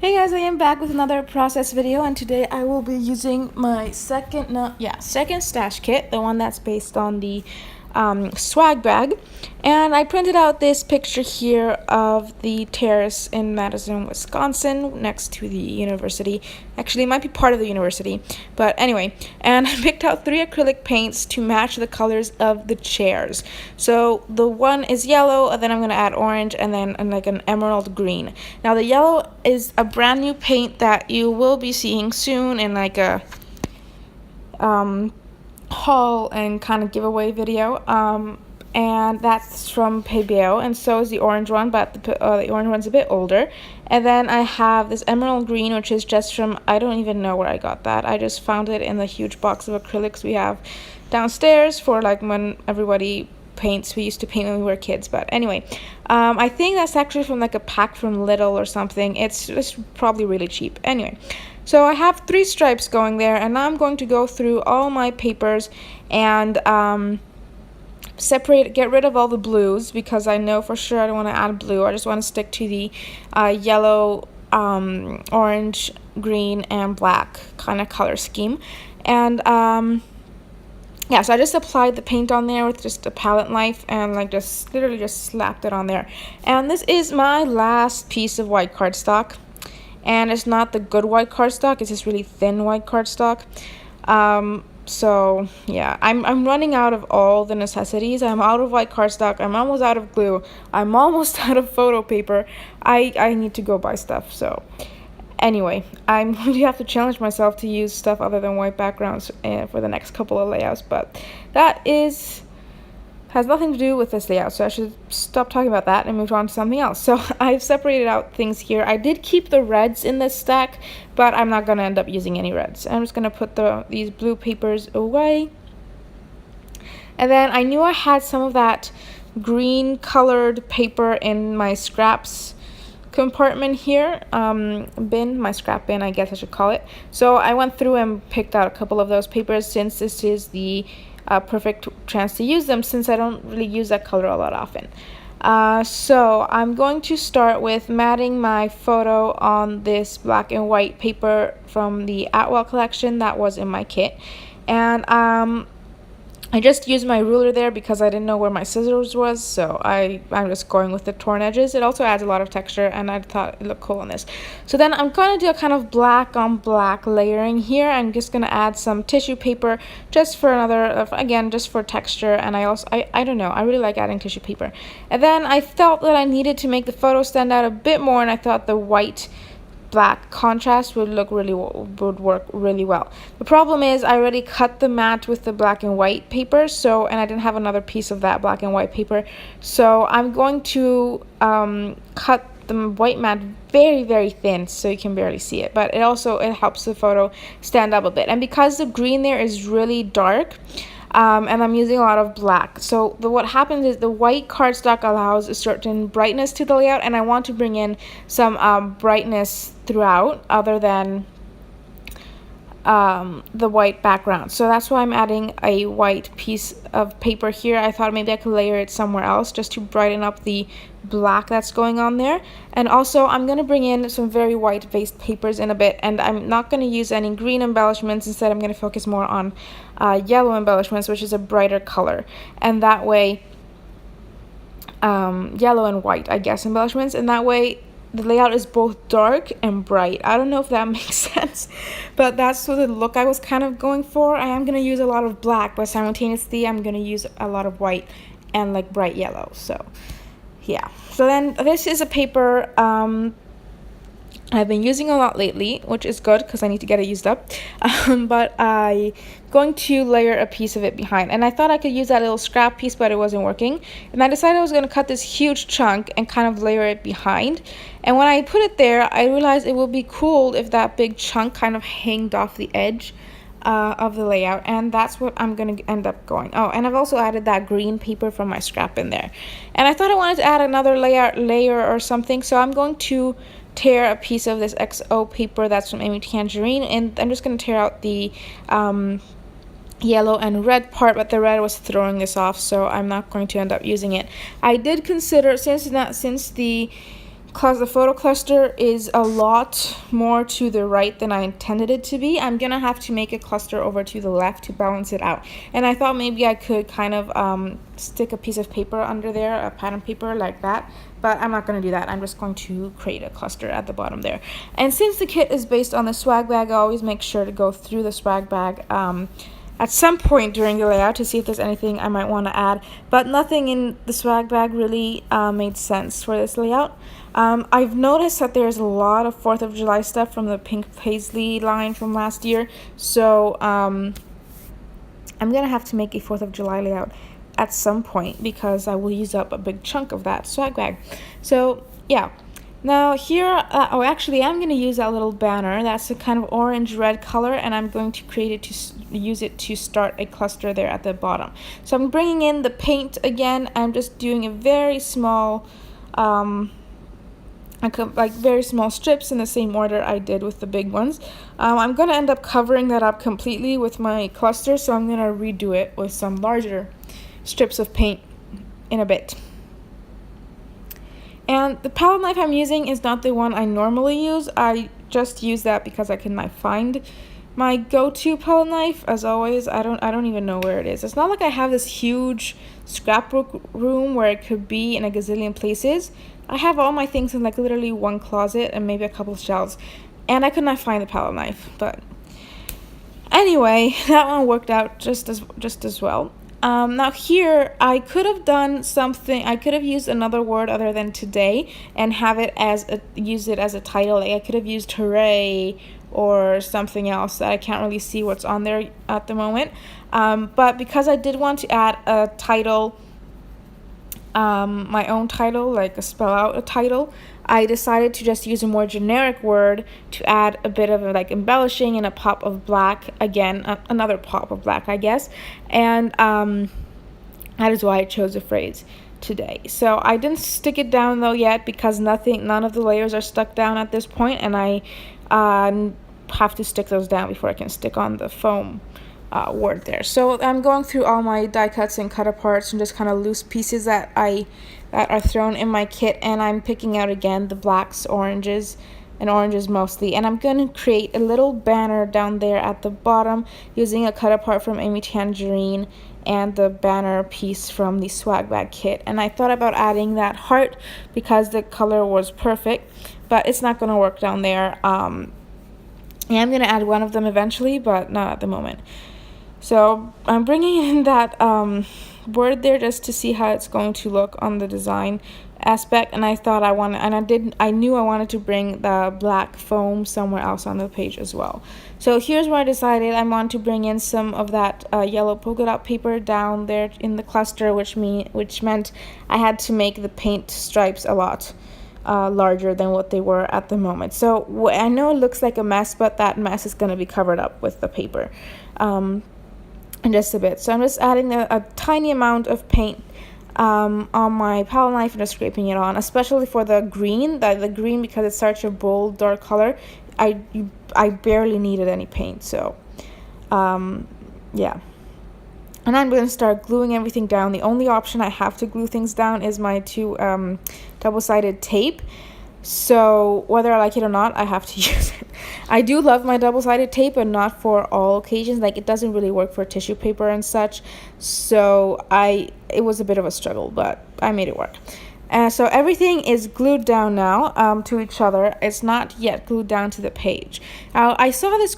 Hey guys, I am back with another process video, and today I will be using my second stash kit, the one that's based on the swag bag. And I printed out this picture here of the Terrace in Madison, Wisconsin, next to the university. Actually, it might be part of the university, but anyway. And I picked out 3 acrylic paints to match the colors of the chairs. So the one is yellow, and then I'm going to add orange, and then like an emerald green. Now the yellow is a brand new paint that you will be seeing soon in like a haul and kind of giveaway video, and that's from Pebeo, and so is the orange one, but the orange one's a bit older. And then I have this emerald green, which is just from, I don't even know where I got that. I just found it in the huge box of acrylics we have downstairs for like when everybody paints. We used to paint when we were kids, but anyway, I think that's actually from like a pack from Lidl or something. It's probably really cheap. Anyway, so I have 3 stripes going there, and now I'm going to go through all my papers and get rid of all the blues, because I know for sure I don't want to add blue. I just want to stick to the yellow, orange, green, and black kind of color scheme. And yeah, so I just applied the paint on there with just a palette knife and like just literally just slapped it on there. And this is my last piece of white cardstock, and it's not the good white cardstock, it's just really thin white cardstock. So yeah, I'm running out of all the necessities. I'm out of white cardstock, I'm almost out of glue, I'm almost out of photo paper. I need to go buy stuff. So anyway, I'm going to have to challenge myself to use stuff other than white backgrounds for the next couple of layouts, but that has nothing to do with this layout, so I should stop talking about that and move on to something else. So I've separated out things here. I did keep the reds in this stack, but I'm not going to end up using any reds. I'm just going to put these blue papers away. And then I knew I had some of that green colored paper in my scraps compartment here, my scrap bin, I guess I should call it. So I went through and picked out a couple of those papers, since this is the perfect chance to use them, since I don't really use that color a lot often. So I'm going to start with matting my photo on this black and white paper from the Atwell collection that was in my kit. And I just used my ruler there because I didn't know where my scissors was, so I'm just going with the torn edges. It also adds a lot of texture, and I thought it looked cool on this. So then I'm going to do a kind of black on black layering here. I'm just going to add some tissue paper just for another, again, just for texture. And I don't know, I really like adding tissue paper. And then I felt that I needed to make the photo stand out a bit more, and I thought the white black contrast would work really well. The problem is I already cut the mat with the black and white paper, and I didn't have another piece of that black and white paper, so I'm going to cut the white mat very, very thin so you can barely see it, but it helps the photo stand up a bit. And because the green there is really dark, and I'm using a lot of black, so what happens is the white cardstock allows a certain brightness to the layout, and I want to bring in some brightness throughout other than the white background. So that's why I'm adding a white piece of paper here. I thought maybe I could layer it somewhere else just to brighten up the black that's going on there. And also I'm going to bring in some very white based papers in a bit, and I'm not going to use any green embellishments. Instead I'm going to focus more on yellow embellishments, which is a brighter color, and that way yellow and white, I guess, embellishments, and that way the layout is both dark and bright. I don't know if that makes sense, but that's sort of the look I was kind of going for. I am going to use a lot of black, but simultaneously I'm going to use a lot of white and like bright yellow. So yeah, so then this is a paper I've been using a lot lately, which is good because I need to get it used up, but I'm going to layer a piece of it behind, and I thought I could use that little scrap piece, but it wasn't working, and I decided I was going to cut this huge chunk and kind of layer it behind. And when I put it there, I realized it would be cool if that big chunk kind of hanged off the edge of the layout, and that's what I'm going to end up going. Oh, and I've also added that green paper from my scrap in there, and I thought I wanted to add another layer or something, so I'm going to tear a piece of this XO paper that's from Amy Tangerine, and I'm just going to tear out the yellow and red part, but the red was throwing this off, so I'm not going to end up using it. I did consider, since the because the photo cluster is a lot more to the right than I intended it to be, I'm gonna have to make a cluster over to the left to balance it out. And I thought maybe I could kind of stick a piece of paper under there, a pattern paper like that, but I'm not gonna do that. I'm just going to create a cluster at the bottom there. And since the kit is based on the swag bag, I always make sure to go through the swag bag at some point during the layout to see if there's anything I might want to add, but nothing in the swag bag really made sense for this layout. I've noticed that there's a lot of 4th of July stuff from the pink paisley line from last year, so I'm gonna have to make a 4th of July layout at some point because I will use up a big chunk of that swag bag. So yeah. Now here, actually I'm going to use that little banner. That's a kind of orange-red color, and I'm going to create it to use it to start a cluster there at the bottom. So I'm bringing in the paint again. I'm just doing a very small, like very small strips in the same order I did with the big ones. I'm going to end up covering that up completely with my cluster, so I'm going to redo it with some larger strips of paint in a bit. And the palette knife I'm using is not the one I normally use. I just use that because I could not find my go-to palette knife. As always, I don't even know where it is. It's not like I have this huge scrapbook room where it could be in a gazillion places. I have all my things in like literally one closet and maybe a couple of shelves, and I could not find the palette knife. But anyway, that one worked out just as well. Now here, I could have done something. I could have used another word other than today and have it use it as a title. Like I could have used hooray or something else that I can't really see what's on there at the moment. But because I did want to add a title, my own title, like spell out a title, I decided to just use a more generic word to add a bit of like embellishing and a pop of black. Again, another pop of black, I guess. And that is why I chose the phrase today. So I didn't stick it down though yet because none of the layers are stuck down at this point, and I have to stick those down before I can stick on the foam word there. So I'm going through all my die cuts and cut aparts and just kind of loose pieces that are thrown in my kit, and I'm picking out again the blacks, oranges mostly, and I'm going to create a little banner down there at the bottom using a cut apart from Amy Tangerine and the banner piece from the swag bag kit. And I thought about adding that heart because the color was perfect, but it's not going to work down there. And I'm going to add one of them eventually, but not at the moment. So I'm bringing in that word there just to see how it's going to look on the design aspect, and I thought I knew I wanted to bring the black foam somewhere else on the page as well. So here's where I decided I want to bring in some of that yellow polka dot paper down there in the cluster, which meant I had to make the paint stripes a lot larger than what they were at the moment. So I know it looks like a mess, but that mess is going to be covered up with the paper in just a bit. So I'm just adding a tiny amount of paint on my palette knife and just scraping it on, especially for the green. The green, because it's such a bold dark color, I barely needed any paint. So yeah. And I'm going to start gluing everything down. The only option I have to glue things down is my two double-sided tape. So whether I like it or not, I have to use it. I do love my double-sided tape, but not for all occasions. Like, it doesn't really work for tissue paper and such. So it was a bit of a struggle, but I made it work. So everything is glued down now to each other. It's not yet glued down to the page. I saw this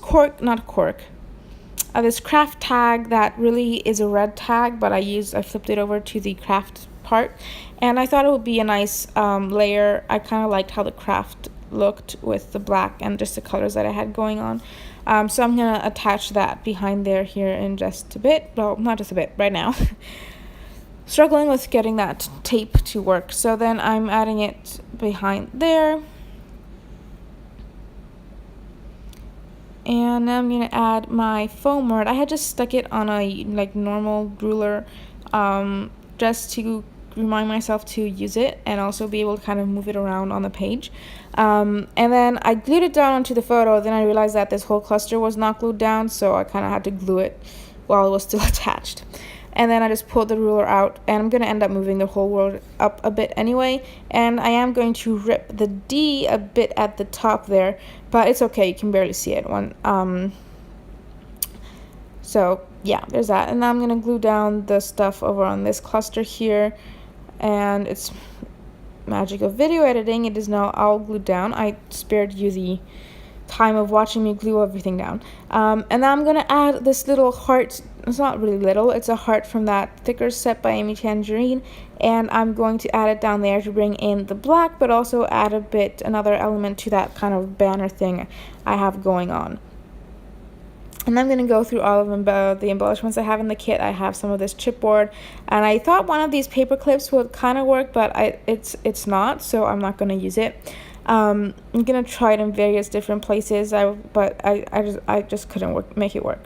this craft tag that really is a red tag, but I flipped it over to the craft part, and I thought it would be a nice layer. I kind of liked how the craft looked with the black and just the colors that I had going on. So I'm going to attach that behind there here in just a bit. Well, not just a bit, right now. Struggling with getting that tape to work. So then I'm adding it behind there. And I'm going to add my foam word. I had just stuck it on a normal ruler just to remind myself to use it and also be able to kind of move it around on the page. And then I glued it down onto the photo. Then I realized that this whole cluster was not glued down, so I kind of had to glue it while it was still attached. and then I just pulled the ruler out, and I'm going to end up moving the whole world up a bit anyway, and I am going to rip the D a bit at the top there, but it's okay, you can barely see it. So yeah, there's that, and now I'm going to glue down the stuff over on this cluster here, and it's magic of video editing, it is now all glued down. I spared you the time of watching me glue everything down. And now I'm going to add this little heart. It's not really little, it's a heart from that thicker set by Amy Tangerine, and I'm going to add it down there to bring in the black, but also add another element to that kind of banner thing I have going on. And I'm going to go through all of the embellishments I have in the kit. I have some of this chipboard, and I thought one of these paper clips would kind of work, but it's not, so I'm not going to use it. I'm going to try it in various different places, but I just couldn't make it work.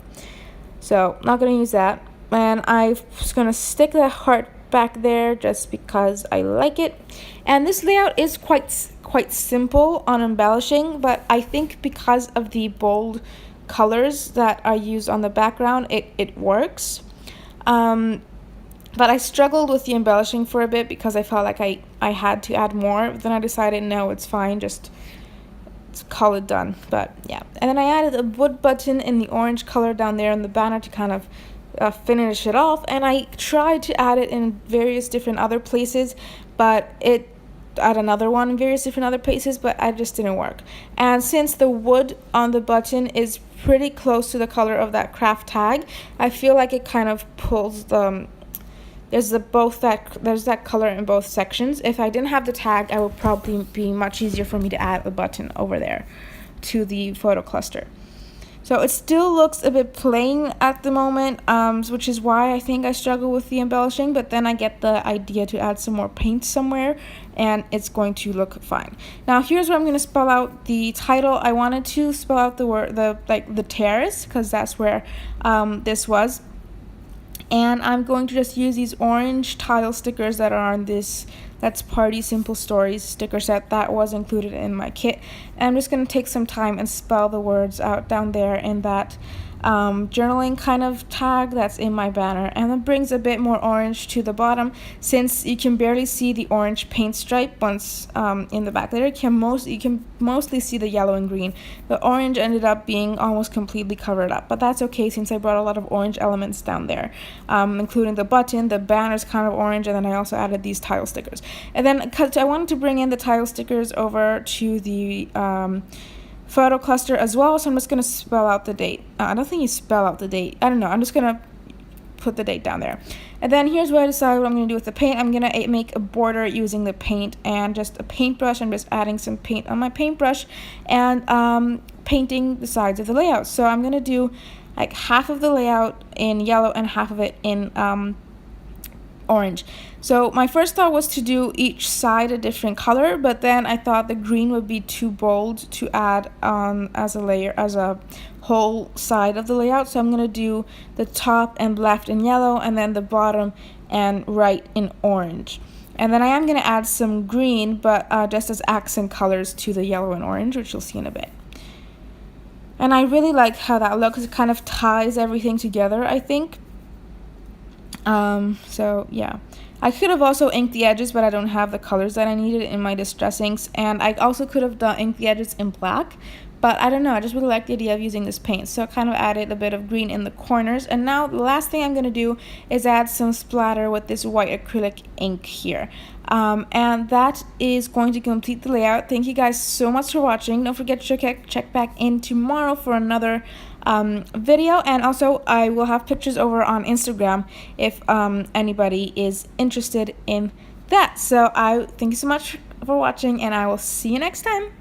So not going to use that, and I'm just going to stick the heart back there just because I like it. And this layout is quite simple on embellishing, but I think because of the bold colors that are used on the background, it works. But I struggled with the embellishing for a bit because I felt like I had to add more. Then I decided no, it's fine, just call it done. But yeah, and then I added a wood button in the orange color down there in the banner to kind of finish it off, and I tried to add it in various different other places, but add another one in various different other places, but I just didn't work. And since the wood on the button is pretty close to the color of that craft tag, I feel like it kind of pulls there's that color in both sections. If I didn't have the tag, it would probably be much easier for me to add a button over there to the photo cluster. So it still looks a bit plain at the moment, which is why I think I struggle with the embellishing, but then I get the idea to add some more paint somewhere, and it's going to look fine. Now here's where I'm going to spell out the title. I wanted to spell out the word, the Terrace, because that's where this was. And I'm going to just use these orange tile stickers that are on this That's Party Simple Stories sticker set that was included in my kit. And I'm just going to take some time and spell the words out down there in that journaling kind of tag that's in my banner, and it brings a bit more orange to the bottom. Since you can barely see the orange paint stripe once in the back there, you can mostly see the yellow and green. The orange ended up being almost completely covered up, but that's okay since I brought a lot of orange elements down there, including the button. The banner's kind of orange, and then I also added these tile stickers. And then because I wanted to bring in the tile stickers over to the photo cluster as well, so I'm just going to spell out the date. I don't think you spell out the date. I don't know. I'm just going to put the date down there. And then here's where I decide what I'm going to do with the paint. I'm going to make a border using the paint and just a paintbrush. I'm just adding some paint on my paintbrush and painting the sides of the layout. So I'm going to do like half of the layout in yellow and half of it in orange. So my first thought was to do each side a different color, but then I thought the green would be too bold to add as a whole side of the layout. So I'm going to do the top and left in yellow, and then the bottom and right in orange. And then I am going to add some green, but just as accent colors to the yellow and orange, which you'll see in a bit. And I really like how that looks. It kind of ties everything together, I think. So yeah, I could have also inked the edges, but I don't have the colors that I needed in my distress inks, and I also could have inked the edges in black, but I don't know, I just really like the idea of using this paint, so I kind of added a bit of green in the corners. And now the last thing I'm going to do is add some splatter with this white acrylic ink here. And that is going to complete the layout. Thank you guys so much for watching. Don't forget to check back in tomorrow for another video, and also I will have pictures over on Instagram if anybody is interested in that. So I thank you so much for watching, and I will see you next time.